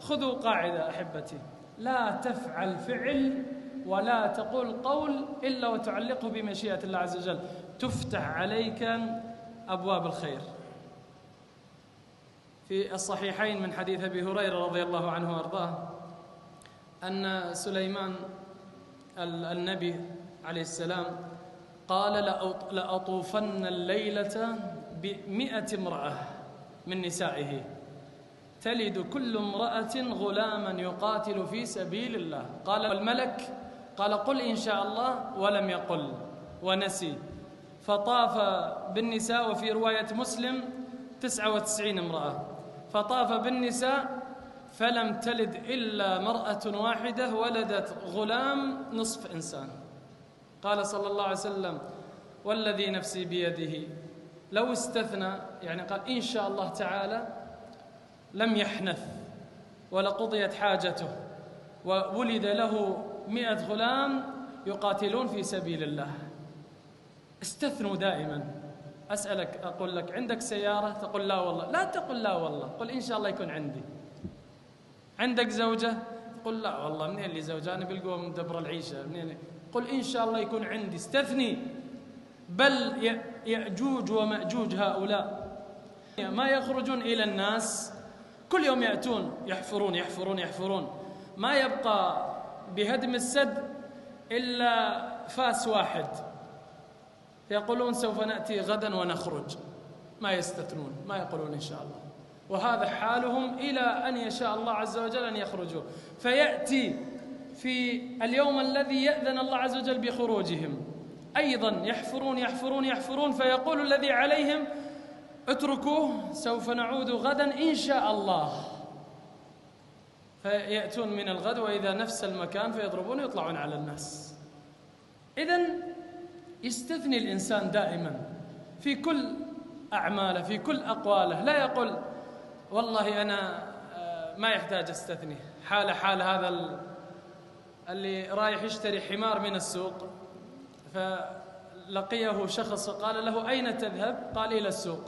خذوا قاعدة أحبتي: لا تفعل فعل ولا تقول قول إلا وتعلقه بمشيئة الله عز وجل، تفتح عليك أبواب الخير. في الصحيحين من حديث أبي هريرة رضي الله عنه وأرضاه أن سليمان النبي عليه السلام قال: لأطوفن الليلة ب100 امرأة من نسائه تلد كل امرأة غلاما يقاتل في سبيل الله. قال الملك: قال قل إن شاء الله، ولم يقل ونسي. فطاف بالنساء، وفي رواية مسلم 99 امرأة، فطاف بالنساء فلم تلد إلا مرأة واحدة ولدت غلام نصف إنسان. قال صلى الله عليه وسلم: والذي نفسي بيده لو استثنى، يعني قال إن شاء الله تعالى، لم يحنث ولقضيت حاجته وولد له 100 غلام يقاتلون في سبيل الله. استثنوا دائما. أسألك، أقول لك عندك سيارة؟ تقول لا والله. لا تقل لا والله، قل إن شاء الله يكون عندي. عندك زوجة؟ تقول لا والله، منين لي زوجة؟ أنا بالقوة مدبر العيشة، منين؟ قل إن شاء الله يكون عندي. استثني. بل يأجوج ومأجوج هؤلاء ما يخرجون إلى الناس، كل يوم يأتون يحفرون يحفرون يحفرون، ما يبقى بهدم السد إلا فاس واحد، يقولون سوف نأتي غدا ونخرج، ما يستثنون، ما يقولون إن شاء الله. وهذا حالهم إلى أن يشاء الله عز وجل أن يخرجوا. فيأتي في اليوم الذي يأذن الله عز وجل بخروجهم أيضا يحفرون يحفرون يحفرون، فيقول الذي عليهم: اتركوه سوف نعود غدا إن شاء الله. فيأتون من الغد وإذا نفس المكان فيضربون ويطلعون على الناس. إذن يستثني الإنسان دائما في كل أعماله، في كل أقواله. لا يقول والله أنا ما يحتاج استثني. حال هذا اللي رايح يشتري حمار من السوق، فلقيه شخص قال له: أين تذهب؟ قال: إلى السوق.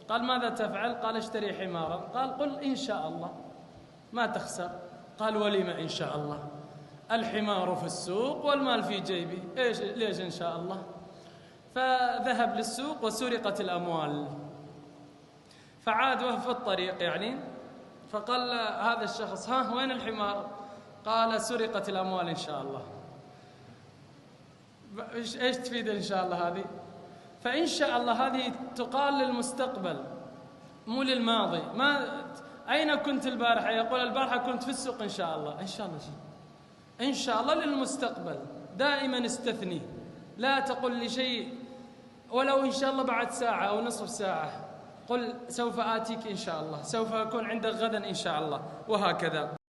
قال: ماذا تفعل؟ قال: اشتري حمارا. قال: قل إن شاء الله ما تخسر. قال: ولم إن شاء الله؟ الحمار في السوق والمال في جيبي، ليش إن شاء الله؟ فذهب للسوق وسرقت الأموال، فعاد وهو في الطريق يعني، فقال هذا الشخص: ها وين الحمار؟ قال: سرقت الأموال إن شاء الله. إيش تفيد إن شاء الله هذه؟ فإن شاء الله هذه تقال للمستقبل مو للماضي. أين كنت البارحة؟ يقول: البارحة كنت في السوق. إن شاء الله. إن شاء الله إن شاء الله للمستقبل. دائما استثني، لا تقل لشيء ولو إن شاء الله بعد ساعة أو نصف ساعة. قل: سوف آتيك إن شاء الله، سوف أكون عندك غدا إن شاء الله، وهكذا.